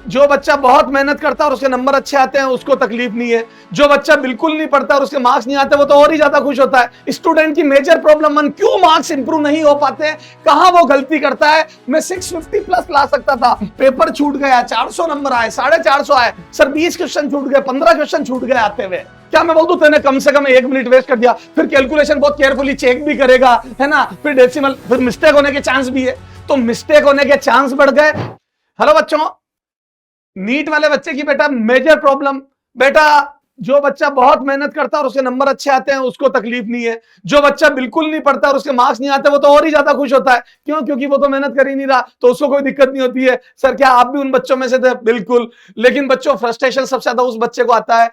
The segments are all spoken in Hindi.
जो बच्चा बहुत मेहनत करता है और उसके नंबर अच्छे आते हैं उसको तकलीफ नहीं है। जो बच्चा बिल्कुल नहीं पढ़ता और उसके मार्क्स नहीं आते वो तो और ही ज्यादा खुश होता है। स्टूडेंट की मेजर प्रॉब्लम 1, क्यों मार्क्स इंप्रूव नहीं हो पाते, कहां वो गलती करता है। मैं 650 प्लस ला सकता था, पेपर छूट गया, 400 नंबर आए, 450 आए, सर 20 क्वेश्चन छूट गए, 15 क्वेश्चन छूट गए आते हुए। क्या मैं बोल दूं तेने कम से कम 1 मिनट वेस्ट कर दिया, फिर कैलकुलेशन बहुत केयरफुली चेक भी करेगा, है ना, फिर डेसिमल, फिर मिस्टेक होने के चांस भी है, तो मिस्टेक होने के चांस बढ़ गए। हेलो बच्चों, नीट वाले बच्चे की बेटा मेजर प्रॉब्लम, बेटा जो बच्चा बहुत मेहनत करता है और उसके नंबर अच्छे आते हैं उसको तकलीफ नहीं है। जो बच्चा बिल्कुल नहीं पढ़ता और उसके मार्क्स नहीं आते वो तो और ही ज्यादा खुश होता है। क्यों? क्योंकि वो तो मेहनत कर ही नहीं रहा, तो उसको कोई दिक्कत नहीं होती है। सर क्या आप भी उन बच्चों में से थे? बिल्कुल। लेकिन बच्चों फ्रस्ट्रेशन सबसे ज्यादा उस बच्चे को आता है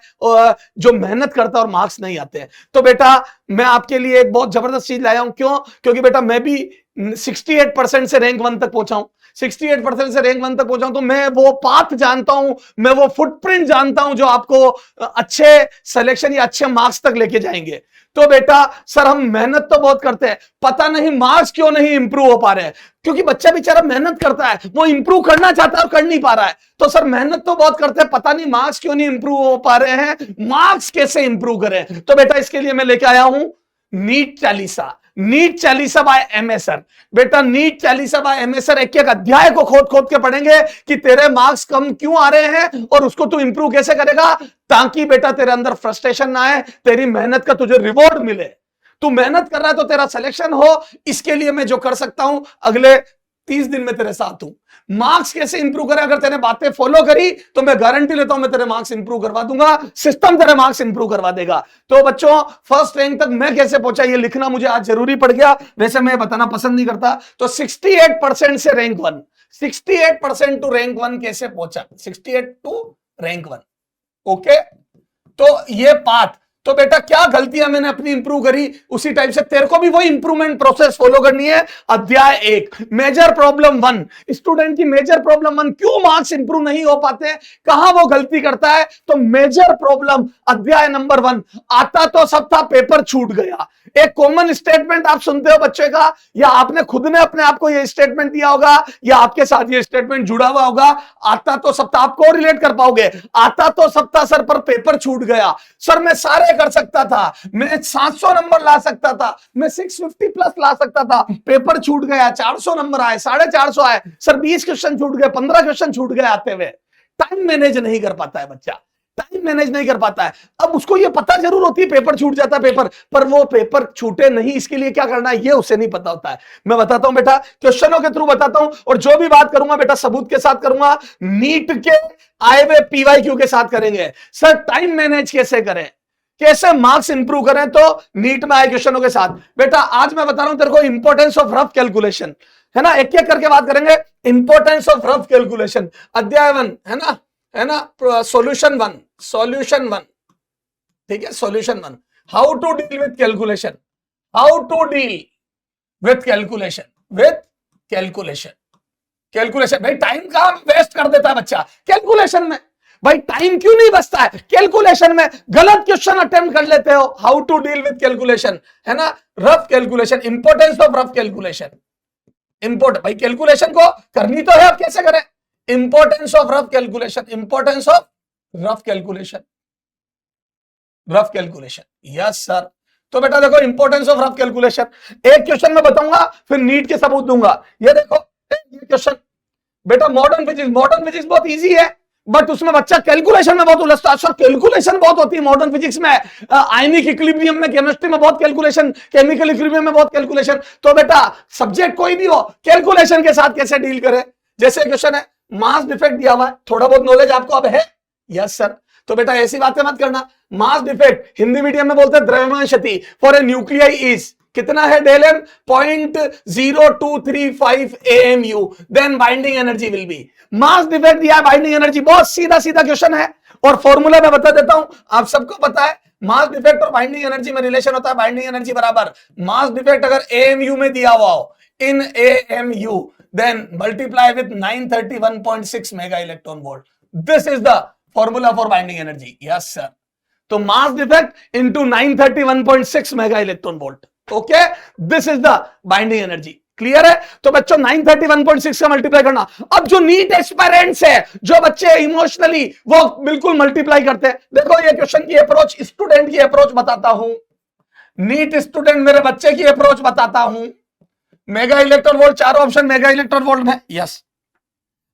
जो मेहनत करता है और मार्क्स नहीं आते हैं। तो बेटा मैं आपके लिए एक बहुत जबरदस्त चीज लाया हूं। क्यों? क्योंकि बेटा मैं भी 68% से रैंक 1 तक पहुंचा हूं, 68% से रैंक 1 तक पहुंचा हूं, तो मैं वो पाथ जानता हूं, मैं वो फुटप्रिंट जानता हूं जो आपको अच्छे सिलेक्शन या अच्छे मार्क्स तक लेके जाएंगे। तो बेटा सर हम मेहनत तो बहुत करते हैं, पता नहीं मार्क्स क्यों नहीं इंप्रूव हो पा रहे हैं। क्योंकि बच्चा बेचारा मेहनत करता है, वो इंप्रूव करना चाहता है और कर नहीं पा रहा है। तो सर मेहनत तो बहुत करते हैं, पता नहीं मार्क्स क्यों नहीं इंप्रूव हो पा रहे हैं, मार्क्स कैसे इंप्रूव करें। तो बेटा इसके लिए मैं लेके आया हूं NEET Chalisa, NEET Chalisa by MSR. बेटा नीट चालीसा बाय एमएसआर एक एक अध्याय को खोद खोद के पढ़ेंगे कि तेरे मार्क्स कम क्यों आ रहे हैं और उसको तू इंप्रूव कैसे करेगा, ताकि बेटा तेरे अंदर फ्रस्ट्रेशन ना आए, तेरी मेहनत का तुझे रिवॉर्ड मिले। तू मेहनत कर रहा है तो तेरा सिलेक्शन हो, इसके लिए मैं जो कर सकता हूं अगले 30 दिन में तेरे साथ हूं। मार्क्स कैसे इंप्रूव करें, अगर तेरे बातें फॉलो करी तो मैं गारंटी लेता हूं मैं तेरे मार्क्स इंप्रूव करवा दूंगा, सिस्टम तेरे मार्क्स इंप्रूव करवा देगा। तो बच्चों फर्स्ट रैंक तक मैं कैसे पहुंचा ये लिखना मुझे आज जरूरी पड़ गया, वैसे मैं बताना पसंद नहीं करता। तो 68% से रैंक 1, 68% टू रैंक 1 कैसे पहुंचा, 68 टू रैंक 1। ओके, तो ये पाथ, तो बेटा क्या गलतियां मैंने अपनी इंप्रूव करी उसी टाइप से तेरे को भी वो इंप्रूवमेंट प्रोसेस फॉलो करनी है। अध्याय 1 मेजर प्रॉब्लम 1, स्टूडेंट की मेजर प्रॉब्लम 1, क्यों मार्क्स इंप्रूव नहीं हो पाते, कहां वो गलती करता है। तो मेजर प्रॉब्लम अध्याय नंबर 1, आता तो सब था पेपर छूट गया। एक कॉमन स्टेटमेंट आप सुनते हो बच्चे का, या आपने खुद ने अपने आप को ये स्टेटमेंट दिया होगा या आपके साथ ये स्टेटमेंट जुड़ा हुआ होगा। आता तो सब था, आपको रिलेट कर पाओगे, आता तो सब था सर पर पेपर छूट गया। सर मैं सारे कर सकता था, मैं 700 नंबर ला सकता था, मैं 650 प्लस ला सकता था, पेपर छूट गया, 400 नंबर आए, 450 आए, सर 20 क्वेश्चन छूट गए, 15 क्वेश्चन छूट गए आते हुए। टाइम मैनेज नहीं कर पाता है बच्चा, टाइम मैनेज नहीं कर पाता है। अब उसको ये पता जरूर होती है पेपर छूट जाता है, पेपर पर वो पेपर छूटे नहीं इसके लिए क्या करना है ये उसे नहीं पता होता है। मैं बताता हूं बेटा, क्वेश्चनों के थ्रू बताता हूं, और जो भी बात करूंगा बेटा सबूत के साथ करूंगा, नीट के आए हुए पीवाईक्यू के साथ करेंगे। सर टाइम मैनेज कैसे करें, कैसे मार्क्स इंप्रूव करें, तो नीट में आए क्वेश्चनों के साथ। बेटा आज मैं बता रहा हूं तेरे को इंपॉर्टेंस ऑफ रफ कैलकुलेशन, है ना, एक एक करके बात करेंगे। इंपॉर्टेंस ऑफ रफ कैलकुलेशन अध्याय 1, है ना, है ना, सॉल्यूशन 1, सॉल्यूशन 1, ठीक है, solution 1, how to deal with calculation, how to deal with calculation, with calculation, calculation. भाई टाइम कहां वेस्ट कर देता है बच्चा कैलकुलेशन में, भाई टाइम क्यों नहीं बचता है कैलकुलेशन में, गलत क्वेश्चन अटेम्प्ट कर लेते हो। How to deal with calculation, है ना, rough calculation, importance of rough calculation, important भाई कैलकुलेशन को करनी तो है, अब कैसे करें, importance of rough calculation, importance of rough calculation, rough calculation, yes sir. तो बेटा देखो इंपॉर्टेंस ऑफ रफ कैलकुलेशन, एक क्वेश्चन में बताऊंगा फिर नीट के सबूत दूंगा। ये देखो ये क्वेश्चन बेटा मॉडर्न फिजिक्स, मॉडर्न फिजिक्स बहुत इजी है बट उसमें बच्चा कैलकुलेशन में बहुत उलझता है। सर कैलकुलेशन बहुत होती है मॉडर्न फिजिक्स में, आयनिक इक्विलिब्रियम में, केमिस्ट्री में बहुत कैलकुलेशन, केमिकल इक्विलिब्रियम में बहुत कैलकुलेशन। तो बेटा सब्जेक्ट कोई भी हो कैलकुलेशन के साथ कैसे डील करें। जैसे क्वेश्चन है मास डिफेक्ट दिया हुआ है, थोड़ा बहुत नॉलेज आपको अब है, यस सर। तो बेटा ऐसी बातें मत करना, मास डिफेक्ट हिंदी मीडियम में बोलते हैं द्रव्यमान क्षति फॉर ए न्यूक्लियाई इज कितना है, del M 0.0235 AMU, then binding energy will be, mass defect दिया है, बाइंडिंग एनर्जी, बहुत सीधा सीधा क्वेश्चन है और फॉर्मूला मैं बता देता हूं, आप सबको पता है मास डिफेक्ट और बाइंडिंग एनर्जी में रिलेशन होता है, बाइंडिंग एनर्जी बराबर मास डिफेक्ट अगर AMU में दिया हुआ हो, in AMU then multiply with 931.6 mega electron volt, this is the formula for binding energy, yes sir. तो mass defect into 931.6 mega electron volt, okay, this is the binding energy. Clear है? तो बच्चों 931.6 का मल्टीप्लाई करना। अब जो नीट एस्पायरेंट्स है, जो बच्चे इमोशनली वो बिल्कुल मल्टीप्लाई करते हैं, देखो ये क्वेश्चन की अप्रोच, स्टूडेंट की अप्रोच बताता हूं, नीट स्टूडेंट मेरे बच्चे की अप्रोच बताता हूं। मेगा इलेक्ट्रॉन वोल्ट, चारों ऑप्शन मेगा इलेक्ट्रॉन वोल्ट में, यस।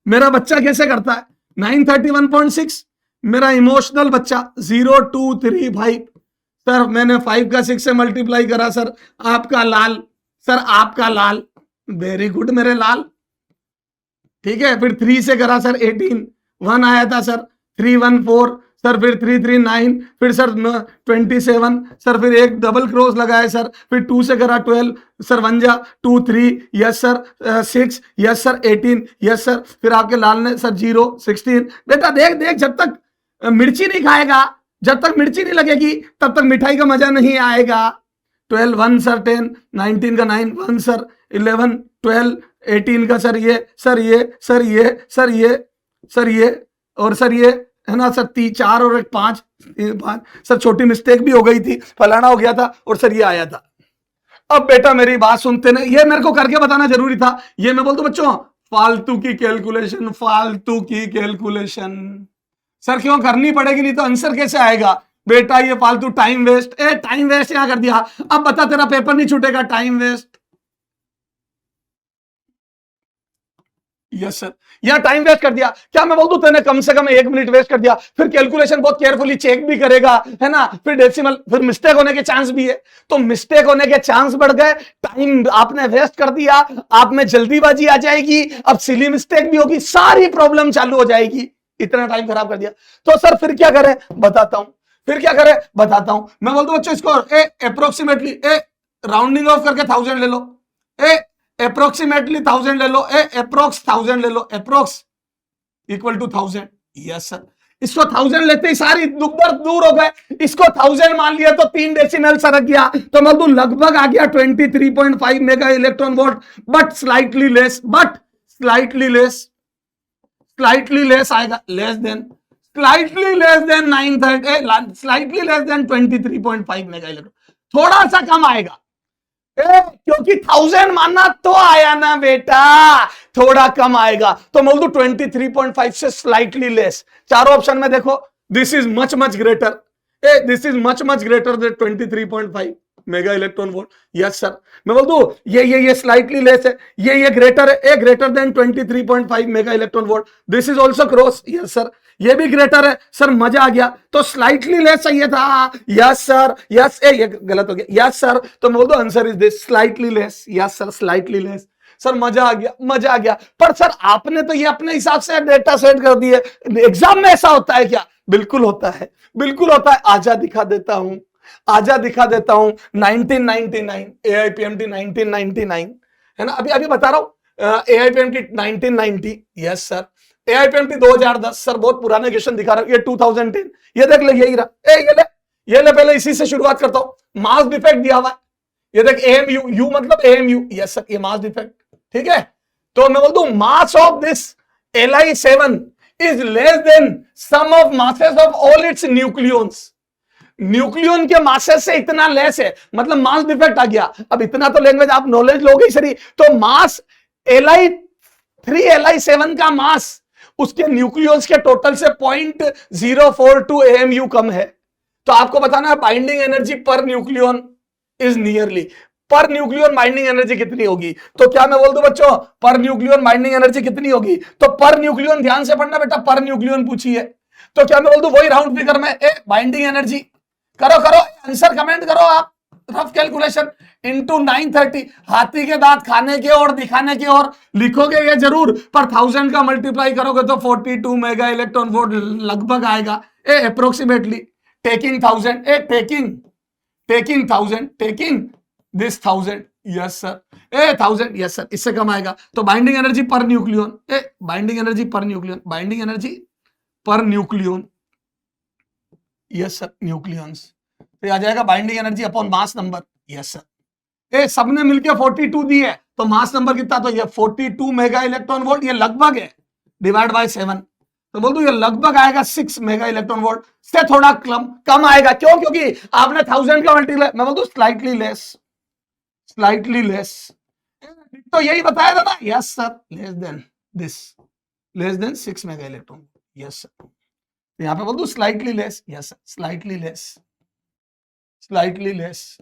मेरा बच्चा कैसे करता है? 931.6, मेरा इमोशनल बच्चा 0235, सर मैंने 5 का 6 से मल्टीप्लाई करा, सर आपका लाल, सर आपका लाल, वेरी गुड मेरे लाल, ठीक है। फिर 3 से करा सर 18, 1 आया था सर, 314, सर फिर 339, फिर सर 27, सर फिर एक डबल क्रॉस लगाया सर, फिर 2 से करा 12, सर 1 जा 2 3, yes sir 6, yes sir 18, yes sir, फिर आपके लाल ने सर 0 16। बेटा देख देख, जब तक मिर्ची नहीं खाएगा, जब तक मिर्ची नहीं लगेगी, तब तक मिठाई का मजा नहीं आएगा। 12 1 सर 10, 19 का 9 1 सर 11 12, 18 का सर ये सर ये सर ये सर ये सर ये और सर ये है ना सर 4 और 1 5 सर, छोटी मिस्टेक भी हो गई थी, फलाना हो गया था और सर ये आया था। अब बेटा मेरी बात सुनते नहीं, ये मेरे को करके बताना जरूरी था। ये मैं बोल दूं बच्चों, फालतू की कैलकुलेशन, फालतू की कैलकुलेशन सर क्यों करनी पड़ेगी, नहीं तो आंसर कैसे आएगा बेटा? ये फालतू टाइम वेस्ट, टाइम वेस्ट यहां कर दिया। अब बता तेरा पेपर नहीं छूटेगा, टाइम वेस्ट। यस सर, यहां टाइम वेस्ट कर दिया। क्या मैं बोल दूं तेने कम से कम 1 मिनट वेस्ट कर दिया, फिर कैलकुलेशन बहुत केयरफुली चेक भी करेगा, है ना, फिर डेसिमल, फिर मिस्टेक होने के चांस भी है, तो मिस्टेक होने के चांस बढ़ गए, टाइम आपने वेस्ट कर दिया, आप में जल्दीबाजी आ जाएगी, अब सिली मिस्टेक भी होगी, सारी प्रॉब्लम चालू हो जाएगी, इतना टाइम खराब कर दिया। तो सर फिर क्या करें बताता हूं, फिर क्या करें बताता हूं। मैं बोल दूं बच्चों इसको अप्रोक्सीमेटली राउंडिंग ऑफ करके 1000 ले लो, अप्रोक्सीमेटली 1000 ले लो, अप्रोक्स 1000 ले लो, approx equal to 1000। Yes sir, इसको 1000 लेते ही सारी दुख दर्द दूर हो गए। इसको 1000 मान लिया तो 3 डेसिमल सरक गया, तो मैं बोलूं लगभग आ गया 23.5 mega electron volt, but slightly less, but slightly less, slightly less आएगा, less than, slightly less than 930, slightly less than 23.5 mega electron, थोड़ा सा कम आएगा, क्योंकि 1000 मानना तो आया ना बेटा, थोड़ा कम आएगा, तो बोल दो 23.5 से स्लाइटली लेस। चारों ऑप्शन में देखो, this is much much greater, this is much much greater than 23.5 mega electron volt. Yes sir, मैं बोल दूं ये स्लाइटली लेस है, ये ग्रेटर है, greater than 23.5 mega electron volt, this is also cross. Yes sir, ये भी ग्रेटर है सर, मजा आ गया, तो स्लाइटली लेस चाहिए था। यस सर, यस, ये गलत हो गया, यस सर, तो बोल दो answer is this, slightly less. Yes sir, slightly less. Sir मजा आ गया, मजा आ गया, पर सर आपने तो ये अपने हिसाब से डेटा सेट कर दिए, एग्जाम में ऐसा होता है क्या? बिल्कुल होता है, बिल्कुल होता है। आजा दिखा देता हूं, आजा दिखा देता हूं, 1999 AIPMT 1999 है ना, अभी अभी बता रहा हूं, AIPMT 1990, yes sir, AIPMT 2010 sir, बहुत पुराने क्वेश्चन दिखा रहा हूं, ये 2010, ये देख ले, यही रहा, ये ले पहले इसी से शुरुआत करता हूं। मास डिफेक्ट दिया हुआ है, ये देख AMU, यू मतलब AMU, यस सर, ये मास डिफेक्ट, ठीक है। तो मैं बोल दूं mass of this Li7 is less than sum of masses of all its nucleons, nucleon के मासेस से इतना लेस है, मतलब मास डिफेक्ट आ गया। अब इतना तो लैंग्वेज आप नॉलेज लोगे सही, तो मास Li3 Li7 का मास उसके न्यूक्लियस के टोटल से 0.042 AMU कम है, तो आपको बताना है binding energy per nucleon is nearly, per nucleon binding energy कितनी होगी? तो क्या मैं बोल दूं बच्चों, पर न्यूक्लियन बाइंडिंग एनर्जी कितनी होगी? तो पर न्यूक्लियन, ध्यान से पढ़ना बेटा, पर न्यूक्लियन पूछी है, तो क्या मैं बोल दूं वही राउंड फिगर में बाइंडिंग एनर्जी, करो करो आंसर कमेंट करो आप, रफ कैलकुलेशन इंटू 930, हाथी के दांत खाने के और दिखाने के और लिखोगे ये जरूर, पर 1000 का मल्टीप्लाई करोगे तो 42 मेगा इलेक्ट्रॉन वोल्ट लगभग आएगा, approximately, taking 1000, taking 1000, taking this 1000, yes sir, 1000, yes sir, इससे कम आएगा, तो binding energy per nucleon, binding energy per nucleon, binding energy per nucleon, yes sir, nucleons, तो आ जाएगा binding energy upon mass number, yes sir, सबने मिलकर 42 दी है, तो मास नंबर कितना? तो ये 42 मेगा इलेक्ट्रॉन वोल्ट, ये लगभग है, डिवाइड बाय 7, तो बोल दो ये लगभग आएगा 6 मेगा इलेक्ट्रॉन वोल्ट, से थोड़ा कम आएगा, क्यों? क्योंकि आपने 1000 का मल्टीप्लाई, मैं बोल दूं स्लाइटली लेस, स्लाइटली लेस, तो यही बताया था ना, yes sir, less than this, less than 6 mega electron, yes sir. यहां पे बोल दू slightly less, yes sir, slightly less, slightly less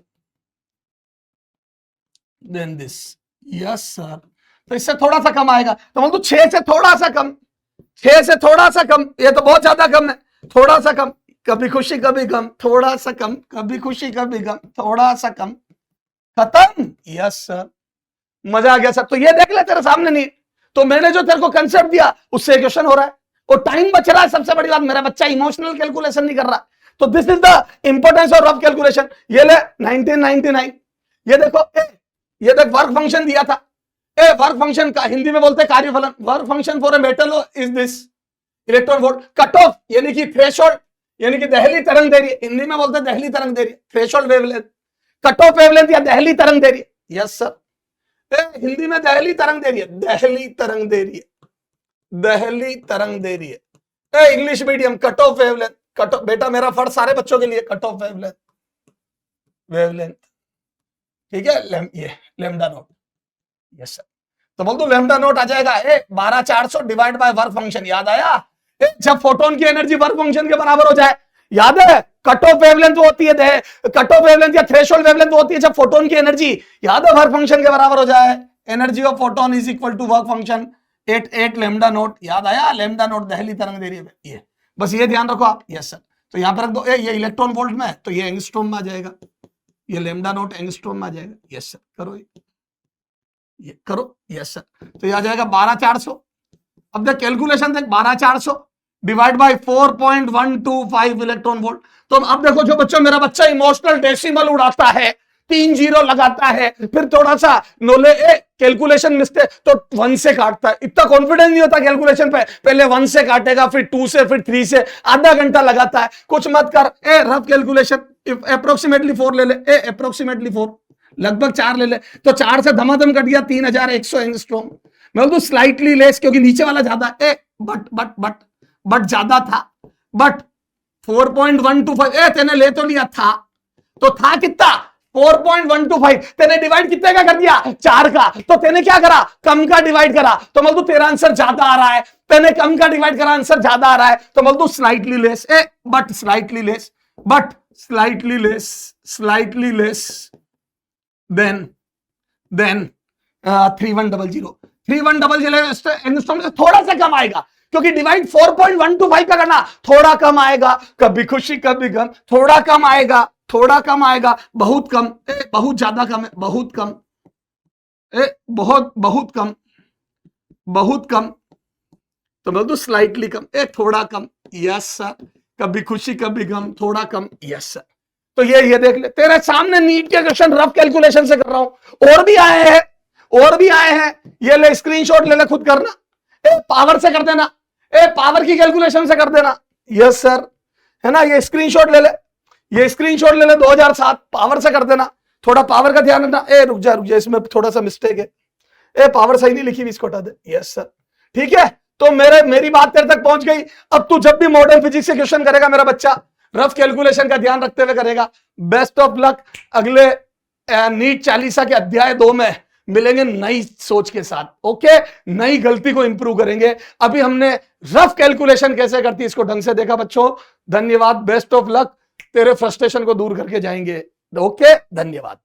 then this, yes sir. तो इससे थोड़ा सा कम आएगा, तो बोल दू 6 से थोड़ा सा कम, 6 से थोड़ा सा कम, ये तो बहुत ज्यादा कम है, थोड़ा सा कम, कभी खुशी कभी गम, थोड़ा सा कम, कभी खुशी कभी गम, थोड़ा सा कम, खत्म, यस सर। मजा आ गया सर। तो ये देख ले तेरे सामने नहीं, तो मैंने जो तेरे को कंसेप्ट दिया उससे क्वेश्चन हो रहा है, और टाइम बच रहा है। सबसे बड़ी बात, मेरा बच्चा इमोशनल कैलकुलेशन नहीं कर रहा। तो this is the importance of rough calculation. ये ले 1999, ये देखो ये देख वर्क फंक्शन दिया था। वर्क फंक्शन का हिंदी में बोलते हैं कार्यफलन। Work function for a metal is this electron volt. Cut off यानी कि थ्रेशोल्ड, यानी कि दहली तरंग दे रही है, हिंदी में बोलते हैं दहली तरंग दे रही है, threshold wavelength, cut off wavelength या दहली तरंग दे रही है, यस सर। हिंदी में दहली तरंग दे रही है, दहली तरंग दे रही है, दहली तरंग दे रही है। English medium cut off wavelength, cut off, बेटा मेरा फर्ज सारे बच्चों के लिए, कट ऑफ वेवलेंथ, वेवलेंथ, ठीक है, ये लैम्डा नॉट, यस सर। तो बोल दो लैम्डा नॉट आ जाएगा 12400 डिवाइड बाय वर्क फंक्शन। याद आया? जब फोटोन की एनर्जी वर्क फंक्शन के बराबर हो जाए, याद है? कट ऑफ वेवलेंथ वो होती है, कट ऑफ वेवलेंथ या थ्रेशोल्ड वेवलेंथ वो होती है जब फोटोन की एनर्जी, याद है, वर्क फंक्शन के बराबर हो जाए। Energy of photon is equal to work function 8 lambda naught. याद आया? लैम्डा नॉट दहली तरंग दे रही है, ये बस ये ध्यान रखो आप, यस सर। तो यहां पर रख दो, ये इलेक्ट्रॉन वोल्ट में, तो ये एंगस्ट्रॉम में आ जाएगा, ये लैम्डा नॉट एंगस्ट्रॉम में आ जाएगा, यस सर। करो ये करो, यस सर। तो ये आ जाएगा 12400। अब देख कैलकुलेशन देख, 12400 डिवाइड बाय 4.125 इलेक्ट्रॉन वोल्ट। तो अब देखो जो बच्चों, मेरा बच्चा इमोशनल डेसिमल उड़ाता है, 3 जीरो लगाता है, फिर थोड़ा सा नोले कैलकुलेशन मिस्टेक तो 1 से काटता है। इतना कॉन्फिडेंस नहीं होता कैलकुलेशन पे, पहले 1 से काटेगा, फिर 2 से, फिर 3 से, आधा घंटा लगाता है। कुछ मत कर, रफ कैलकुलेशन, अप्रोक्सीमेटली 4 ले ले, अप्रोक्सीमेटली 4, लगभग 4 ले ले, तो 4 से धमाधम कट गया 3100 एंगस्ट्रॉम। मैं बोलूं स्लाइटली लेस, क्योंकि नीचे वाला ज्यादा, बट ज्यादा था, बट 4.125, तेने ले तो लिया था, तो था कितना 4.125, तेने डिवाइड कितने का कर दिया 4 का, तो तेने क्या करा, कम का डिवाइड करा, तो मतलब तेरा आंसर ज्यादा आ रहा है। तेने कम का डिवाइड करा, आंसर ज्यादा आ रहा है, तो मतलब slightly less, but slightly less, but slightly less, slightly less then 3100, 3100 angstrom से थोड़ा सा कम आएगा, क्योंकि डिवाइड 4.125 का करना, थोड़ा कम आएगा, कभी खुशी कभी गम, थोड़ा कम आएगा, थोड़ा कम आएगा, बहुत कम, बहुत ज्यादा कम है, बहुत कम, बहुत कम, बहुत कम, तो बोल दो स्लाइटली कम, थोड़ा कम, यस सर। कभी खुशी कभी गम, थोड़ा कम, यस सर। तो ये देख ले, तेरे सामने नीट के क्वेश्चन रफ कैलकुलेशन से कर रहा हूं, और भी आए हैं, और भी आए हैं, ये ले स्क्रीनशॉट ले ले, खुद करना, पावर से कर देना, पावर की कैलकुलेशन से कर देना, यस सर, है ना। ये स्क्रीनशॉट ले ले, ये स्क्रीनशॉट ले ले 2007, पावर से कर देना। थोड़ा पावर का ध्यान रखना, रुक जा, इसमें थोड़ा सा मिस्टेक है, पावर सही नहीं लिखी हुई, इसको हटा दे, यस सर, ठीक है। तो मेरी बात तेरे तक पहुंच गई। अब तू जब भी मॉडर्न फिजिक्स से क्वेश्चन करेगा, मेरा बच्चा रफ कैलकुलेशन का ध्यान रखते हुए करेगा। Best of luck. अगले नीट चालीसा के अध्याय 2 में मिलेंगे नई सोच के साथ, ओके, नई गलती को इंप्रूव करेंगे। अभी हमने रफ कैलकुलेशन कैसे करती है इसको ढंग से देखा बच्चों। धन्यवाद, बेस्ट ऑफ लक, तेरे फ्रस्ट्रेशन को दूर करके जाएंगे, ओके, धन्यवाद।